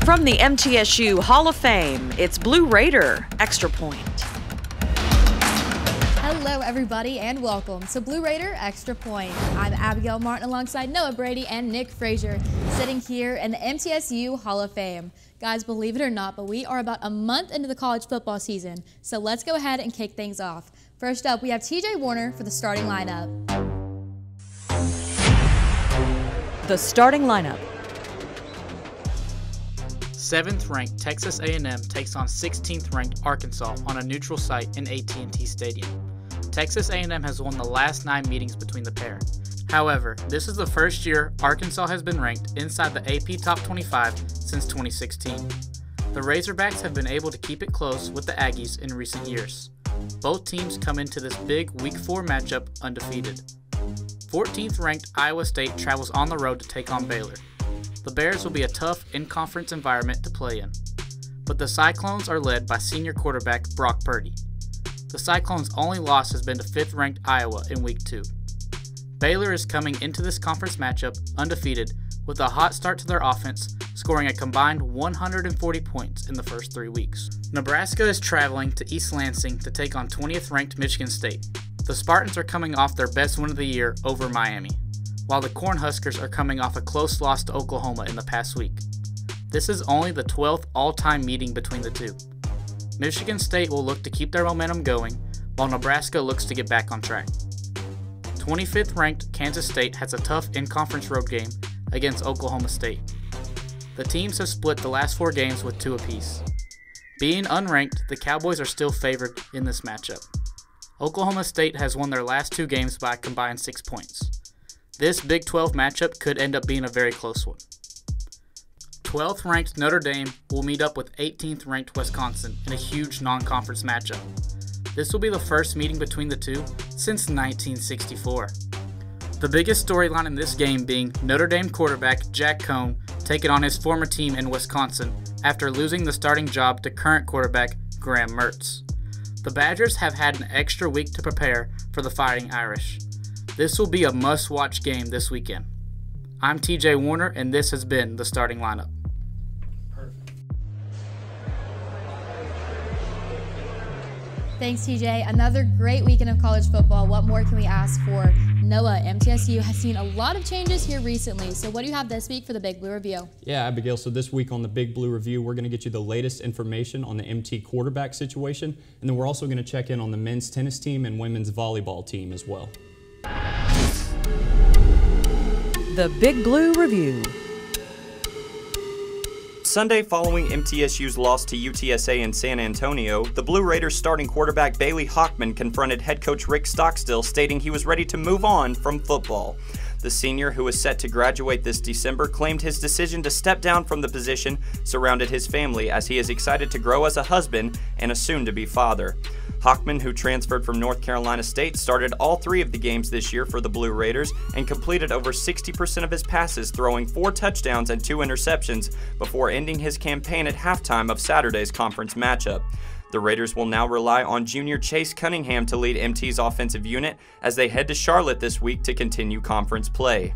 From the MTSU Hall of Fame, it's Blue Raider Extra Point. Hello everybody and welcome to Blue Raider Extra Point. I'm Abigail Martin alongside Noah Brady and Nick Frazier, sitting here in the MTSU Hall of Fame. Guys, believe it or not, but we are about a month into the college football season, so let's go ahead and kick things off. First up, we have TJ Warner for the starting lineup. The starting lineup. 7th ranked Texas A&M takes on 16th ranked Arkansas on a neutral site in AT&T Stadium. Texas A&M has won the last 9 meetings between the pair. However, this is the first year Arkansas has been ranked inside the AP Top 25 since 2016. The Razorbacks have been able to keep it close with the Aggies in recent years. Both teams come into this big Week 4 matchup undefeated. 14th ranked Iowa State travels on the road to take on Baylor. The Bears will be a tough in-conference environment to play in, but the Cyclones are led by senior quarterback Brock Purdy. The Cyclones' only loss has been to 5th-ranked Iowa in Week 2. Baylor is coming into this conference matchup undefeated with a hot start to their offense, scoring a combined 140 points in the first 3 weeks. Nebraska is traveling to East Lansing to take on 20th-ranked Michigan State. The Spartans are coming off their best win of the year over Miami, while the Cornhuskers are coming off a close loss to Oklahoma in the past week. This is only the 12th all-time meeting between the two. Michigan State will look to keep their momentum going, while Nebraska looks to get back on track. 25th ranked Kansas State has a tough in-conference road game against Oklahoma State. The teams have split the last 4 games with 2 apiece. Being unranked, the Cowboys are still favored in this matchup. Oklahoma State has won their last 2 games by a combined 6 points. This Big 12 matchup could end up being a very close one. 12th ranked Notre Dame will meet up with 18th ranked Wisconsin in a huge non-conference matchup. This will be the first meeting between the two since 1964. The biggest storyline in this game being Notre Dame quarterback Jack Coan taking on his former team in Wisconsin after losing the starting job to current quarterback Graham Mertz. The Badgers have had an extra week to prepare for the Fighting Irish. This will be a must-watch game this weekend. I'm TJ Warner, and this has been the starting lineup. Thanks, TJ. Another great weekend of college football. What more can we ask for? Noah, MTSU has seen a lot of changes here recently. So what do you have this week for the Big Blue Review? Yeah, Abigail, so this week on the Big Blue Review, we're going to get you the latest information on the MT quarterback situation, and then we're also going to check in on the men's tennis team and women's volleyball team as well. The Big Blue Review. Sunday, following MTSU's loss to UTSA in San Antonio, the Blue Raiders starting quarterback Bailey Hockman confronted head coach Rick Stockstill, stating he was ready to move on from football. The senior, who is set to graduate this December, claimed his decision to step down from the position surrounded his family, as he is excited to grow as a husband and a soon-to-be father. Hockman, who transferred from North Carolina State, started all 3 of the games this year for the Blue Raiders and completed over 60% of his passes, throwing 4 touchdowns and 2 interceptions before ending his campaign at halftime of Saturday's conference matchup. The Raiders will now rely on junior Chase Cunningham to lead MT's offensive unit as they head to Charlotte this week to continue conference play.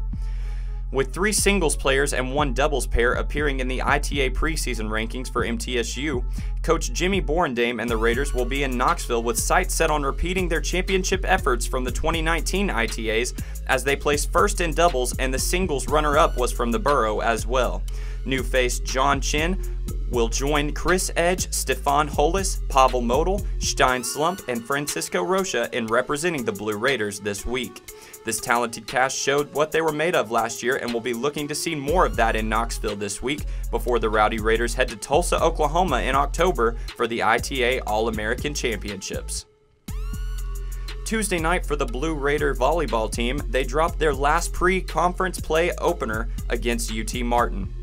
With 3 singles players and 1 doubles pair appearing in the ITA preseason rankings for MTSU, Coach Jimmy Borendame and the Raiders will be in Knoxville with sights set on repeating their championship efforts from the 2019 ITAs, as they placed first in doubles and the singles runner-up was from the Borough as well. New face John Chin will join Chris Edge, Stefan Hollis, Pavel Model, Stein Slump, and Francisco Rocha in representing the Blue Raiders this week. This talented cast showed what they were made of last year and will be looking to see more of that in Knoxville this week before the Rowdy Raiders head to Tulsa, Oklahoma in October for the ITA All-American Championships. Tuesday night for the Blue Raider volleyball team, they dropped their last pre-conference play opener against UT Martin.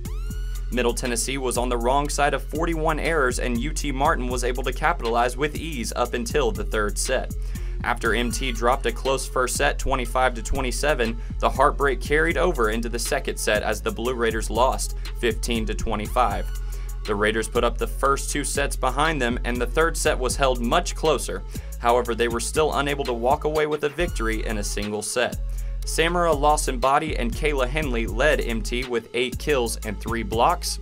Middle Tennessee was on the wrong side of 41 errors, and UT Martin was able to capitalize with ease up until the 3rd set. After MT dropped a close first set 25-27, the heartbreak carried over into the 2nd set as the Blue Raiders lost 15-25. The Raiders put up the first 2 sets behind them, and the 3rd set was held much closer. However, they were still unable to walk away with a victory in a single set. Samara Lawson Body and Kayla Henley led MT with 8 kills and 3 blocks.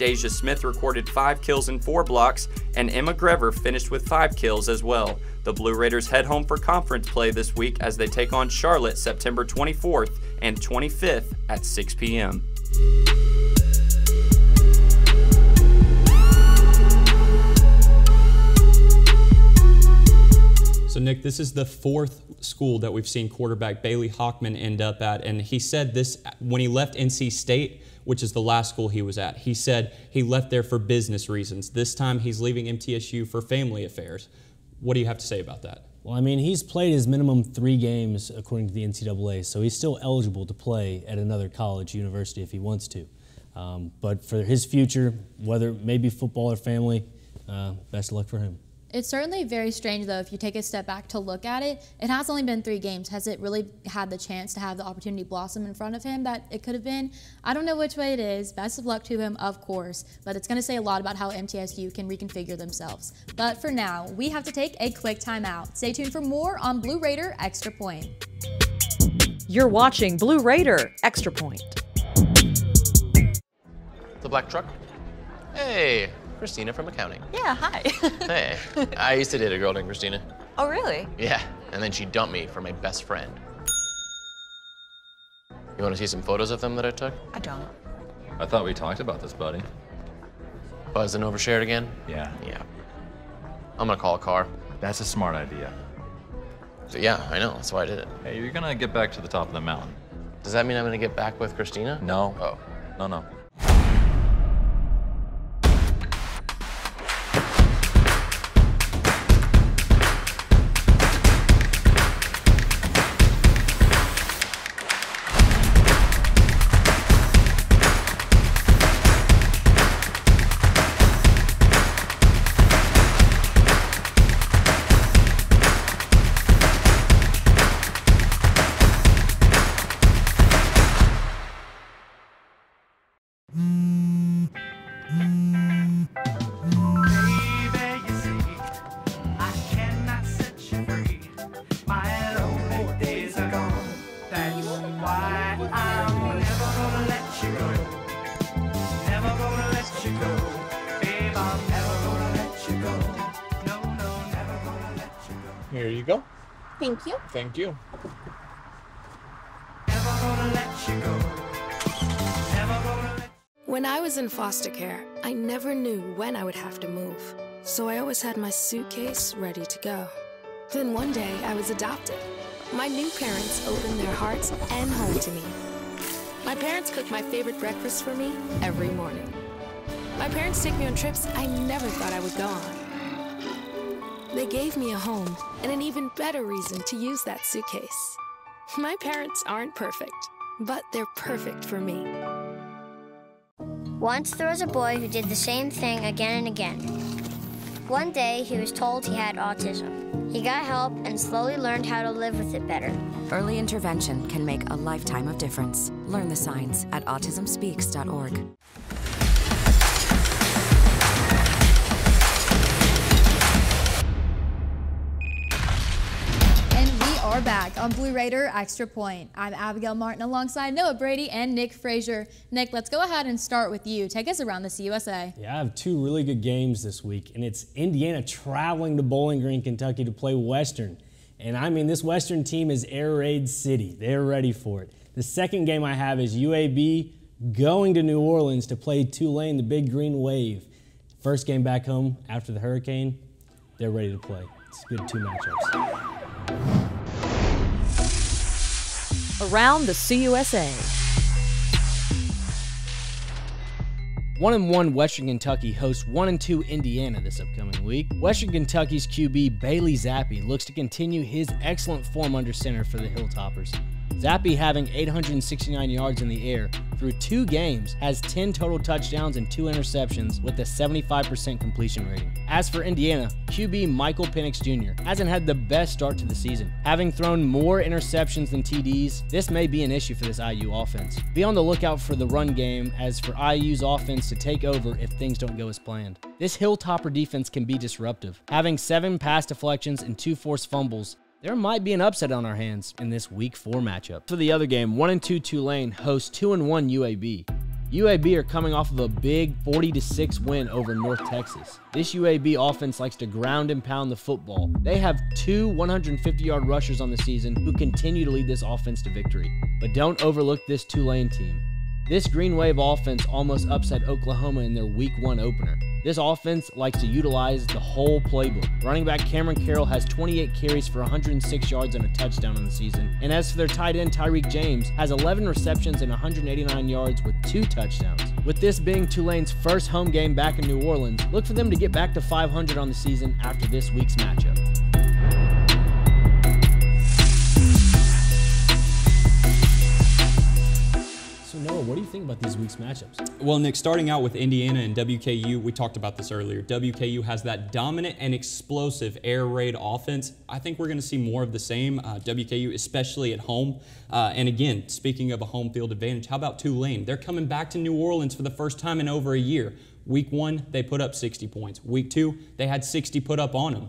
Deja Smith recorded 5 kills and 4 blocks, and Emma Grever finished with 5 kills as well. The Blue Raiders head home for conference play this week as they take on Charlotte September 24th and 25th at 6 p.m. So Nick, this is the 4th school that we've seen quarterback Bailey Hockman end up at, and he said this when he left NC State, which is the last school he was at. He said he left there for business reasons. This time he's leaving MTSU for family affairs. What do you have to say about that? Well, I mean, he's played his minimum 3 games according to the NCAA, so he's still eligible to play at another college, university if he wants to. But for his future, whether maybe football or family, best of luck for him. It's certainly very strange, though, if you take a step back to look at it. It has only been 3 games. Has it really had the chance to have the opportunity blossom in front of him that it could have been? I don't know which way it is. Best of luck to him, of course, but it's going to say a lot about how MTSU can reconfigure themselves. But for now, we have to take a quick timeout. Stay tuned for more on Blue Raider Extra Point. You're watching Blue Raider Extra Point. The black truck? Hey, Christina from accounting. Yeah, hi. Hey, I used to date a girl named Christina. Oh, really? Yeah, and then she dumped me for my best friend. You want to see some photos of them that I took? I don't. I thought we talked about this, buddy. Buzzed and overshared again? Yeah. Yeah. I'm gonna call a car. That's a smart idea. So yeah, I know, that's why I did it. Hey, you're gonna get back to the top of the mountain. Does that mean I'm gonna get back with Christina? No. Oh. No. Here you go. Thank you. Thank you. When I was in foster care, I never knew when I would have to move, so I always had my suitcase ready to go. Then one day, I was adopted. My new parents opened their hearts and home to me. My parents cook my favorite breakfast for me every morning. My parents take me on trips I never thought I would go on. They gave me a home and an even better reason to use that suitcase. My parents aren't perfect, but they're perfect for me. Once there was a boy who did the same thing again and again. One day, he was told he had autism. He got help and slowly learned how to live with it better. Early intervention can make a lifetime of difference. Learn the signs at autismspeaks.org. Are back on Blue Raider Extra Point. I'm Abigail Martin alongside Noah Brady and Nick Frazier. Nick, let's go ahead and start with you. Take us around the CUSA. Yeah, I have 2 really good games this week, and it's Indiana traveling to Bowling Green, Kentucky to play Western. And I mean, this Western team is Air Raid City. They're ready for it. The second game I have is UAB going to New Orleans to play Tulane, the Big Green Wave. First game back home after the hurricane, they're ready to play. It's good 2 matchups. Around the CUSA. 1-1 Western Kentucky hosts 1-2 Indiana this upcoming week. Western Kentucky's QB Bailey Zappi looks to continue his excellent form under center for the Hilltoppers. Zappi, having 869 yards in the air through 2 games, has 10 total touchdowns and 2 interceptions with a 75% completion rating. As for Indiana, QB Michael Penix Jr. hasn't had the best start to the season. Having thrown more interceptions than TDs, this may be an issue for this IU offense. Be on the lookout for the run game as for IU's offense to take over if things don't go as planned. This Hilltopper defense can be disruptive. Having 7 pass deflections and 2 forced fumbles, there might be an upset on our hands in this Week 4 matchup. For the other game, 1-2 Tulane hosts 2-1 UAB. UAB are coming off of a big 40-6 win over North Texas. This UAB offense likes to ground and pound the football. They have 2 150-yard rushers on the season who continue to lead this offense to victory. But don't overlook this Tulane team. This Green Wave offense almost upset Oklahoma in their Week 1 opener. This offense likes to utilize the whole playbook. Running back Cameron Carroll has 28 carries for 106 yards and a touchdown on the season. And as for their tight end, Tyreek James has 11 receptions and 189 yards with 2 touchdowns. With this being Tulane's first home game back in New Orleans, look for them to get back to 500 on the season after this week's matchup. So Noah, what do you think about these week's matchups? Well, Nick, starting out with Indiana and WKU, we talked about this earlier. WKU has that dominant and explosive air raid offense. I think we're going to see more of the same. WKU, especially at home. And again, speaking of a home field advantage, how about Tulane? They're coming back to New Orleans for the first time in over a year. Week 1, they put up 60 points. Week 2, they had 60 put up on them.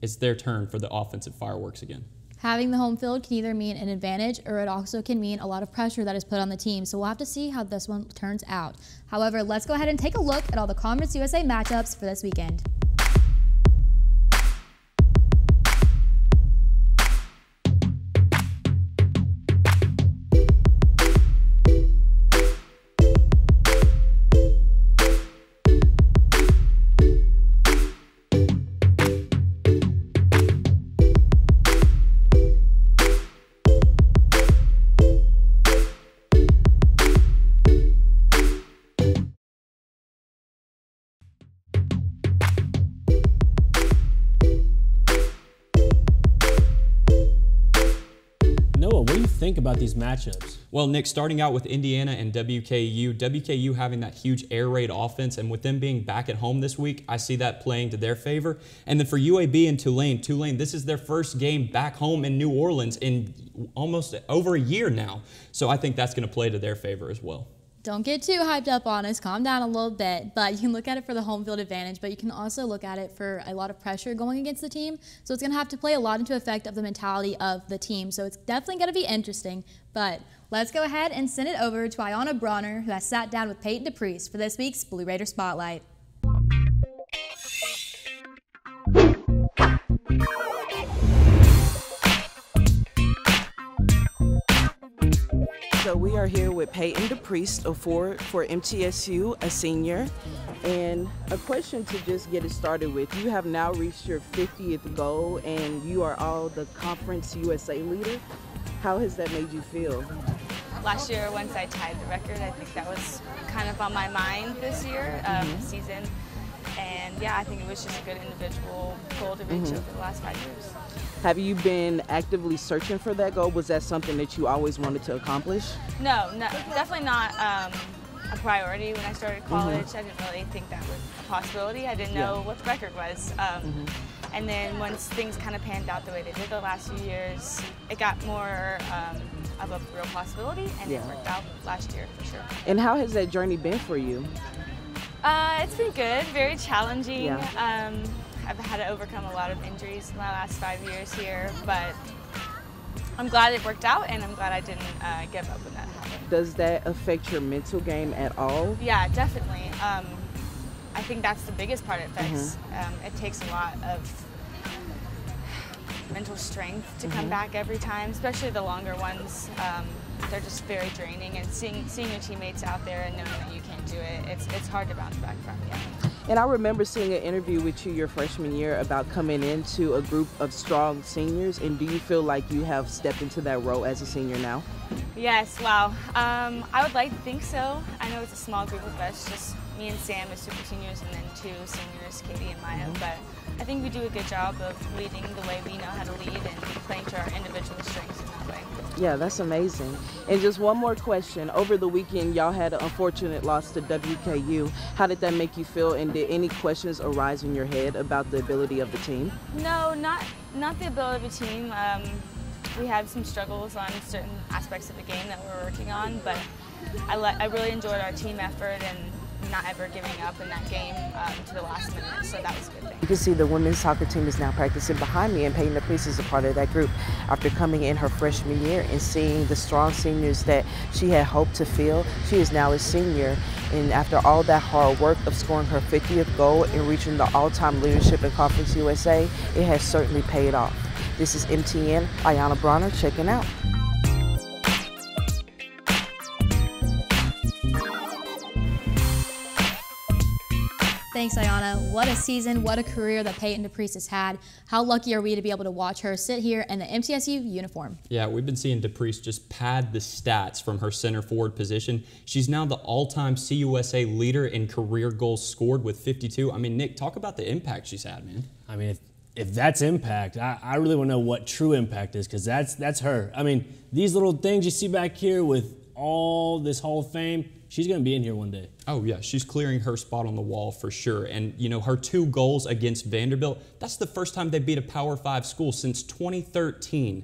It's their turn for the offensive fireworks again. Having the home field can either mean an advantage or it also can mean a lot of pressure that is put on the team. So we'll have to see how this one turns out. However, let's go ahead and take a look at all the Conference USA matchups for this weekend. Think about these matchups? Well, Nick, starting out with Indiana and WKU having that huge air raid offense, and with them being back at home this week, I see that playing to their favor. And then for UAB and Tulane, this is their first game back home in New Orleans in almost over a year now. So I think that's going to play to their favor as well. Don't get too hyped up on us. Calm down a little bit. But you can look at it for the home field advantage, but you can also look at it for a lot of pressure going against the team. So it's going to have to play a lot into effect of the mentality of the team. So it's definitely going to be interesting. But let's go ahead and send it over to Ayana Bronner, who has sat down with Peyton DePriest for this week's Blue Raider Spotlight. So we are here with Peyton DePriest of Ford for MTSU, a senior. And a question to just get it started with. You have now reached your 50th goal and you are all the Conference USA leader. How has that made you feel? Last year, once I tied the record, I think that was kind of on my mind this year, season. And yeah, I think it was just a good individual goal to reach over the last 5 years. Have you been actively searching for that goal? Was that something that you always wanted to accomplish? No, definitely not a priority when I started college. I didn't really think that was a possibility. I didn't know what the record was. And then once things kind of panned out the way they did the last few years, it got more of a real possibility, and it worked out last year for sure. And how has that journey been for you? It's been good, very challenging. I've had to overcome a lot of injuries in my last 5 years here, but I'm glad it worked out, and I'm glad I didn't give up when that happened. Does that affect your mental game at all? Yeah, definitely. I think that's the biggest part it affects. It takes a lot of mental strength to come back every time, especially the longer ones. They're just very draining, and seeing your teammates out there and knowing that you can't do it, it's hard to bounce back from. And I remember seeing an interview with you your freshman year about coming into a group of strong seniors, and do you feel like you have stepped into that role as a senior now? Yes, wow. I would like to think so. I know it's a small group of us, just me and Sam as super seniors, and then 2 seniors, Katie and Maya, but I think we do a good job of leading the way we know how to lead and playing to our individual strengths in that way. Yeah, that's amazing. And just one more question. Over the weekend, y'all had an unfortunate loss to WKU. How did that make you feel, and did any questions arise in your head about the ability of the team? No, not the ability of the team. We had some struggles on certain aspects of the game that we're working on, but I really enjoyed our team effort, and not ever giving up in that game to the last minute, so that was a good thing. You can see the women's soccer team is now practicing behind me, and Peyton DePriest is a part of that group after coming in her freshman year and seeing the strong seniors that she had hoped to fill. She is now a senior, and after all that hard work of scoring her 50th goal and reaching the all-time leadership in Conference USA, it has certainly paid off. This is MTN, Ayana Bronner checking out. Thanks, Ayana. What a season, what a career that Peyton DePriest has had. How lucky are we to be able to watch her sit here in the MTSU uniform? Yeah, we've been seeing DePriest just pad the stats from her center forward position. She's now the all-time CUSA leader in career goals scored with 52. I mean, Nick, talk about the impact she's had, man. I mean, if that's impact, I really want to know what true impact is, because that's her. I mean, these little things you see back here with all this Hall of Fame, she's going to be in here one day. Oh, yeah. She's clearing her spot on the wall for sure. And, you know, her 2 goals against Vanderbilt, that's the first time they beat a Power 5 school since 2013.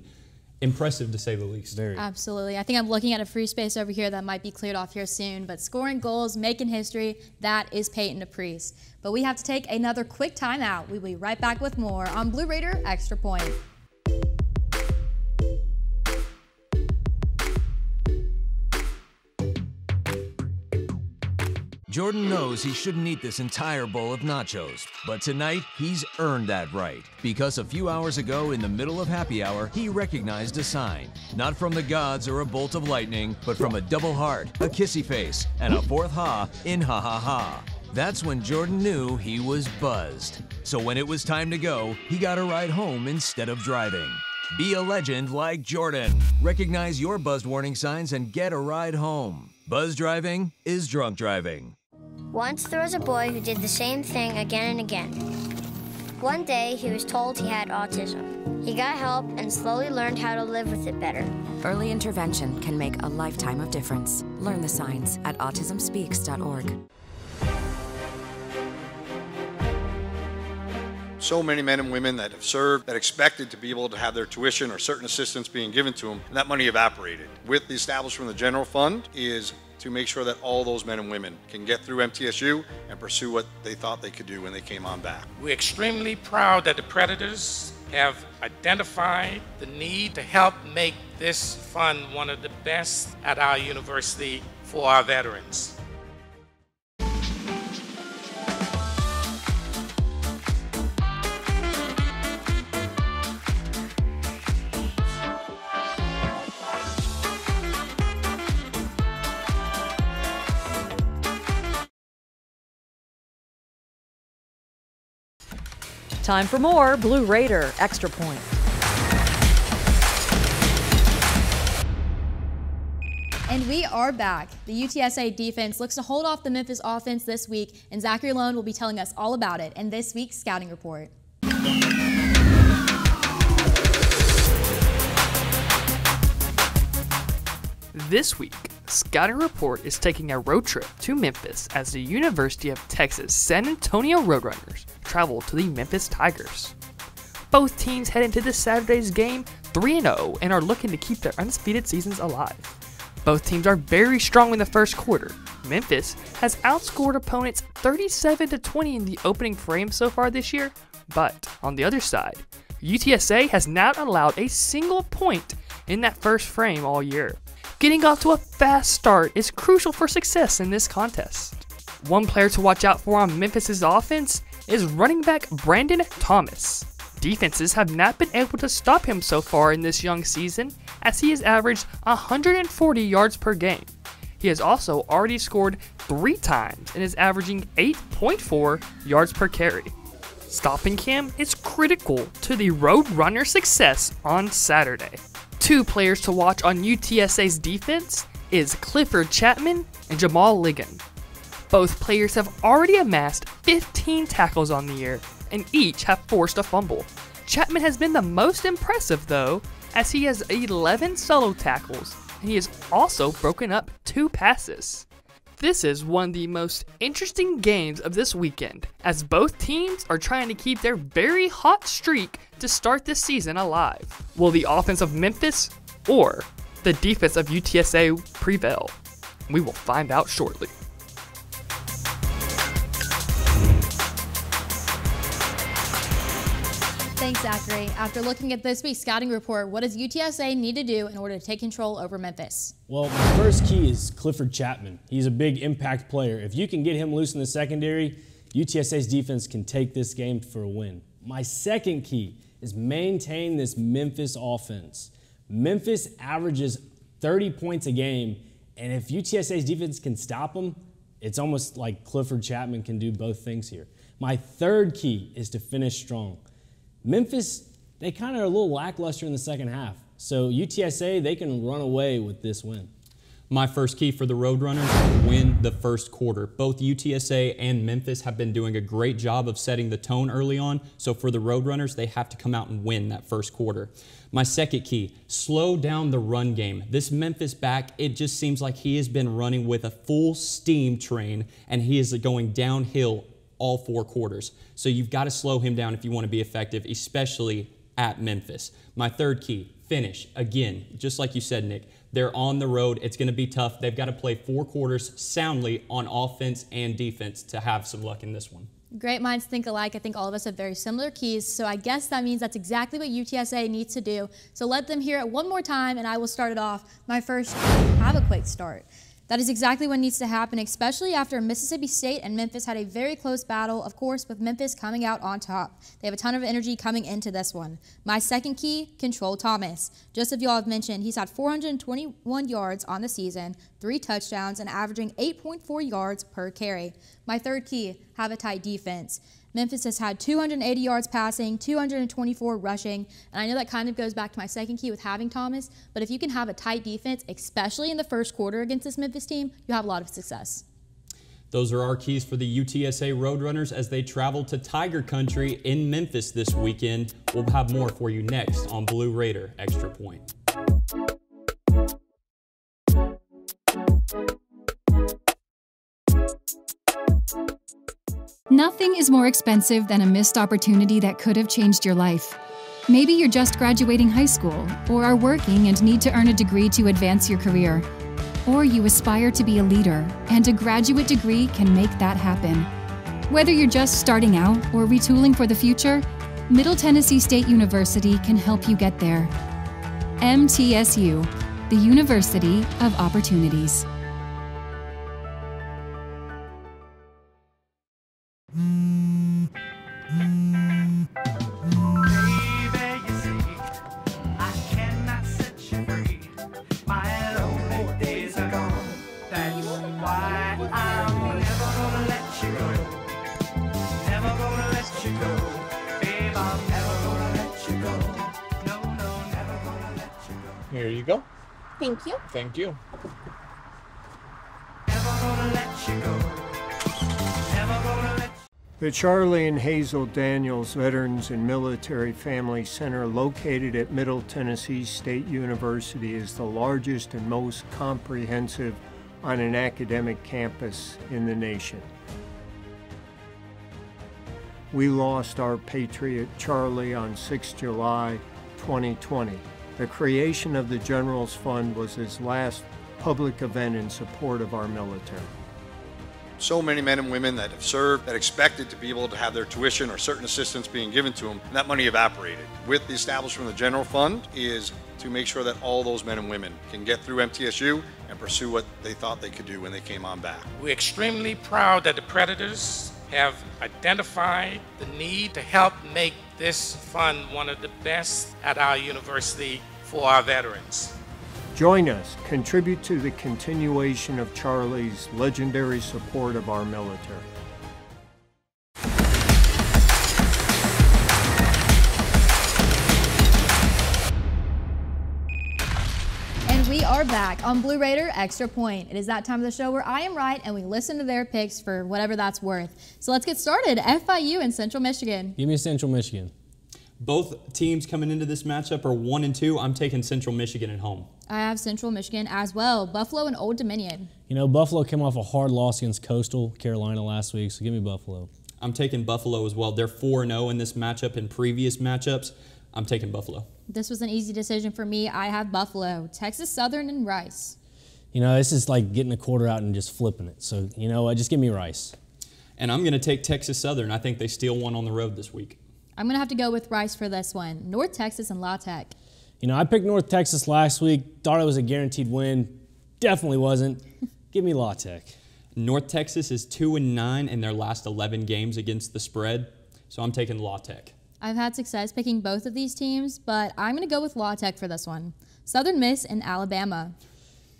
Impressive, to say the least. Very. Absolutely. I think I'm looking at a free space over here that might be cleared off here soon. But scoring goals, making history, that is Peyton DePriest. But we have to take another quick timeout. We'll be right back with more on Blue Raider Extra Point. Jordan knows he shouldn't eat this entire bowl of nachos, but tonight he's earned that right. Because a few hours ago in the middle of happy hour, he recognized a sign. Not from the gods or a bolt of lightning, but from a double heart, a kissy face, and a 4th ha in ha ha ha. That's when Jordan knew he was buzzed. So when it was time to go, he got a ride home instead of driving. Be a legend like Jordan. Recognize your buzzed warning signs and get a ride home. Buzz driving is drunk driving. Once there was a boy who did the same thing again and again. One day, he was told he had autism. He got help and slowly learned how to live with it better. Early intervention can make a lifetime of difference. Learn the signs at autismspeaks.org. So many men and women that have served, that expected to be able to have their tuition or certain assistance being given to them, and that money evaporated. With the establishment of the general fund is to make sure that all those men and women can get through MTSU and pursue what they thought they could do when they came on back. We're extremely proud that the Predators have identified the need to help make this fund one of the best at our university for our veterans. Time for more Blue Raider Extra Point. And we are back. The UTSA defense looks to hold off the Memphis offense this week, and Zachary Loan will be telling us all about it in this week's scouting report. This week, Scouting Report is taking a road trip to Memphis as the University of Texas San Antonio Roadrunners travel to the Memphis Tigers. Both teams head into this Saturday's game 3-0 and are looking to keep their undefeated seasons alive. Both teams are very strong in the first quarter. Memphis has outscored opponents 37-20 in the opening frame so far this year, but on the other side, UTSA has not allowed a single point in that first frame all year. Getting off to a fast start is crucial for success in this contest. One player to watch out for on Memphis's offense is running back Brandon Thomas. Defenses have not been able to stop him so far in this young season, as he has averaged 140 yards per game. He has also already scored 3 times and is averaging 8.4 yards per carry. Stopping him is critical to the Roadrunner success on Saturday. 2 players to watch on UTSA's defense is Clifford Chapman and Jamal Ligon. Both players have already amassed 15 tackles on the year, and each have forced a fumble. Chapman has been the most impressive though, as he has 11 solo tackles, and he has also broken up 2 passes. This is one of the most interesting games of this weekend, as both teams are trying to keep their very hot streak to start this season alive. Will the offense of Memphis or the defense of UTSA prevail? We will find out shortly. Thanks, Zachary. After looking at this week's scouting report, what does UTSA need to do in order to take control over Memphis? Well, my first key is Clifford Chapman. He's a big impact player. If you can get him loose in the secondary, UTSA's defense can take this game for a win. My second key is maintain this Memphis offense. Memphis averages 30 points a game, and if UTSA's defense can stop them, it's almost like Clifford Chapman can do both things here. My third key is to finish strong. Memphis, they kind of are a little lackluster in the second half. So UTSA, they can run away with this win. My first key for the Roadrunners, win the first quarter. Both UTSA and Memphis have been doing a great job of setting the tone early on. So for the Roadrunners, they have to come out and win that first quarter. My second key, slow down the run game. This Memphis back, it just seems like he has been running with a full steam train, and he is going downhill all 4 quarters. So you've got to slow him down if you want to be effective, especially at Memphis. My third key, finish. Again, just like you said, Nick, they're on the road. It's going to be tough. They've got to play 4 quarters soundly on offense and defense to have some luck in this one. Great minds think alike. I think all of us have very similar keys, so I guess that means that's exactly what UTSA needs to do. So let them hear it one more time, and I will start it off. My first key, have a quick start. That is exactly what needs to happen, especially after Mississippi State and Memphis had a very close battle, of course, with Memphis coming out on top. They have a ton of energy coming into this one. My second key, control Thomas. Just as y'all have mentioned, he's had 421 yards on the season, 3 touchdowns, and averaging 8.4 yards per carry. My third key, have a tight defense. Memphis has had 280 yards passing, 224 rushing, and I know that kind of goes back to my second key with having Thomas, but if you can have a tight defense, especially in the first quarter against this Memphis team, you have a lot of success. Those are our keys for the UTSA Roadrunners as they travel to Tiger Country in Memphis this weekend. We'll have more for you next on Blue Raider Extra Point. Nothing is more expensive than a missed opportunity that could have changed your life. Maybe you're just graduating high school, or are working and need to earn a degree to advance your career. Or you aspire to be a leader, and a graduate degree can make that happen. Whether you're just starting out or retooling for the future, Middle Tennessee State University can help you get there. MTSU, the University of Opportunities. Here you go. Thank you. Thank you. The Charlie and Hazel Daniels Veterans and Military Family Center, located at Middle Tennessee State University, is the largest and most comprehensive on an academic campus in the nation. We lost our patriot Charlie on 6 July 2020. The creation of the General's Fund was his last public event in support of our military. So many men and women that have served that expected to be able to have their tuition or certain assistance being given to them, and that money evaporated. With the establishment of the General Fund is to make sure that all those men and women can get through MTSU and pursue what they thought they could do when they came on back. We're extremely proud that the Predators have identified the need to help make this fund one of the best at our university for our veterans. Join us, contribute to the continuation of Charlie's legendary support of our military. And we are back on Blue Raider Extra Point. It is that time of the show where I am right and we listen to their picks for whatever that's worth. So let's get started. FIU and Central Michigan. Give me Central Michigan. Both teams coming into this matchup are 1-2. I'm taking Central Michigan at home. I have Central Michigan as well. Buffalo and Old Dominion. You know, Buffalo came off a hard loss against Coastal Carolina last week, so give me Buffalo. I'm taking Buffalo as well. They're 4-0 in this matchup. In previous matchups, I'm taking Buffalo. This was an easy decision for me. I have Buffalo. Texas Southern and Rice. You know, this is like getting a quarter out and just flipping it. So, you know what, just give me Rice. And I'm going to take Texas Southern. I think they steal one on the road this week. I'm going to have to go with Rice for this one. North Texas and La Tech. You know, I picked North Texas last week, thought it was a guaranteed win. Definitely wasn't. Give me La Tech. North Texas is 2-9 in their last 11 games against the spread, so I'm taking La Tech. I've had success picking both of these teams, but I'm going to go with La Tech for this one. Southern Miss and Alabama.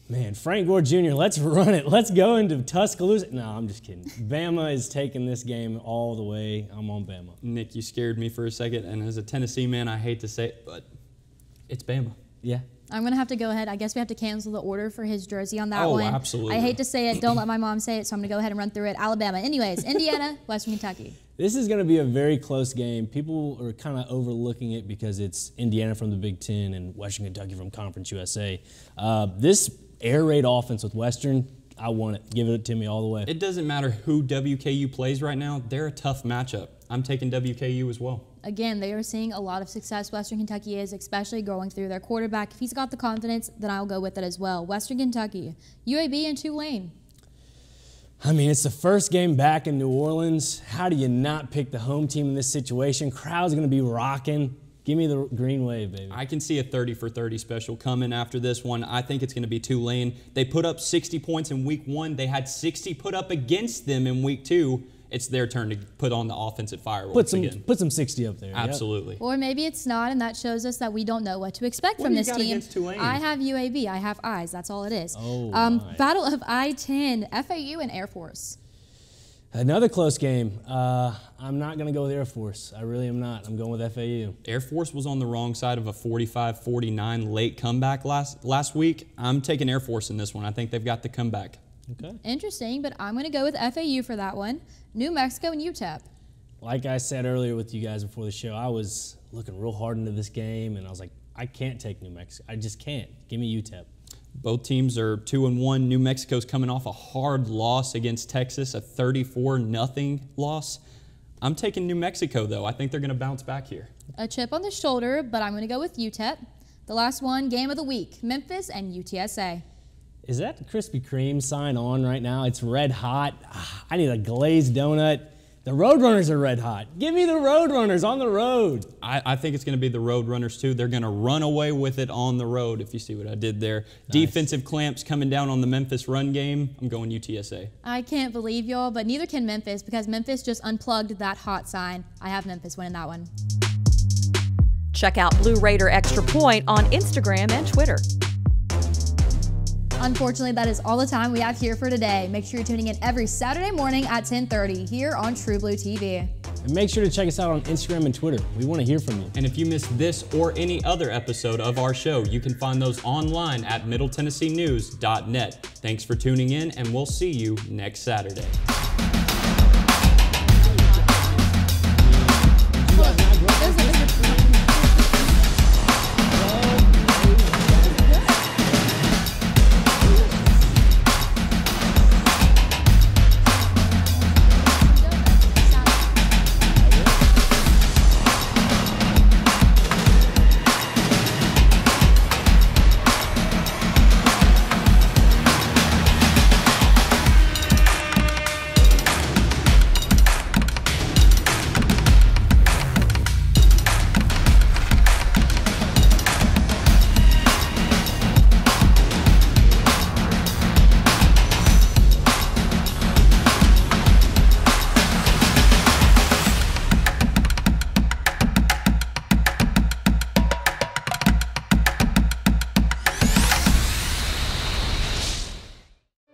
Man, Frank Gore Jr., let's run it. Let's go into Tuscaloosa. No, I'm just kidding. Bama is taking this game all the way. I'm on Bama. Nick, you scared me for a second, and as a Tennessee man, I hate to say it, but it's Bama. Yeah. I'm going to have to go ahead. I guess we have to cancel the order for his jersey on that one. Oh, absolutely. I hate to say it. Don't let my mom say it, so I'm going to go ahead and run through it. Alabama. Anyways, Indiana, Western Kentucky. This is going to be a very close game. People are kind of overlooking it because it's Indiana from the Big Ten and Western Kentucky from Conference USA. This air raid offense with Western, I want it. Give it to me all the way. It doesn't matter who WKU plays right now. They're a tough matchup. I'm taking WKU as well. Again, they are seeing a lot of success. Western Kentucky is, especially going through their quarterback. If he's got the confidence, then I'll go with it as well. Western Kentucky, UAB and Tulane. I mean, it's the first game back in New Orleans. How do you not pick the home team in this situation? Crowd's going to be rocking. Give me the green wave, baby. I can see a 30-for-30 special coming after this one. I think it's going to be Tulane. They put up 60 points in week 1. They had 60 put up against them in week 2. It's their turn to put on the offensive fireworks again. Put some 60 up there. Absolutely. Yep. Or maybe it's not, and that shows us that we don't know what to expect from this team. I have UAB. I have eyes. That's all it is. Oh, Battle of I-10, FAU and Air Force. Another close game. I'm not going to go with Air Force. I really am not. I'm going with FAU. Air Force was on the wrong side of a 45-49 late comeback last week. I'm taking Air Force in this one. I think they've got the comeback. Okay. Interesting, but I'm going to go with FAU for that one. New Mexico and UTEP. Like I said earlier with you guys before the show, I was looking real hard into this game, and I was like, I can't take New Mexico. I just can't. Give me UTEP. Both teams are 2-1. New Mexico's coming off a hard loss against Texas, a 34-0 loss. I'm taking New Mexico, though. I think they're going to bounce back here. A chip on the shoulder, but I'm going to go with UTEP. The last one, game of the week, Memphis and UTSA. Is that Krispy Kreme sign on right now? It's red hot. I need a glazed donut. The Roadrunners are red hot. Give me the Roadrunners on the road. I think it's going to be the Roadrunners, too. They're going to run away with it on the road, if you see what I did there. Nice. Defensive clamps coming down on the Memphis run game. I'm going UTSA. I can't believe y'all, but neither can Memphis because Memphis just unplugged that hot sign. I have Memphis winning that one. Check out Blue Raider Extra Point on Instagram and Twitter. Unfortunately, that is all the time we have here for today. Make sure you're tuning in every Saturday morning at 10:30 here on True Blue TV. And make sure to check us out on Instagram and Twitter. We want to hear from you. And if you missed this or any other episode of our show, you can find those online at MiddleTennesseeNews.net. Thanks for tuning in, and we'll see you next Saturday.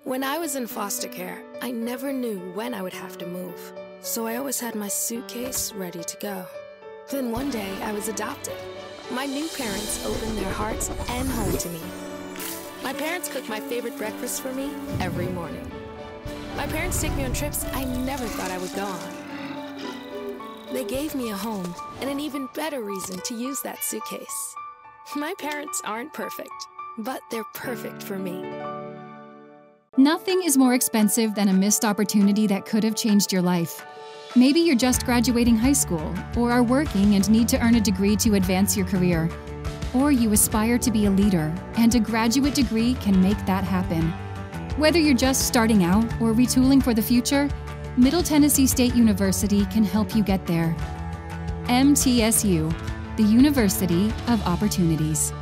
When I was in foster care, I never knew when I would have to move, so I always had my suitcase ready to go. Then one day, I was adopted. My new parents opened their hearts and home to me. My parents cook my favorite breakfast for me every morning. My parents take me on trips I never thought I would go on. They gave me a home and an even better reason to use that suitcase. My parents aren't perfect, but they're perfect for me. Nothing is more expensive than a missed opportunity that could have changed your life. Maybe you're just graduating high school, or are working and need to earn a degree to advance your career. Or you aspire to be a leader, and a graduate degree can make that happen. Whether you're just starting out or retooling for the future, Middle Tennessee State University can help you get there. MTSU, the University of Opportunities.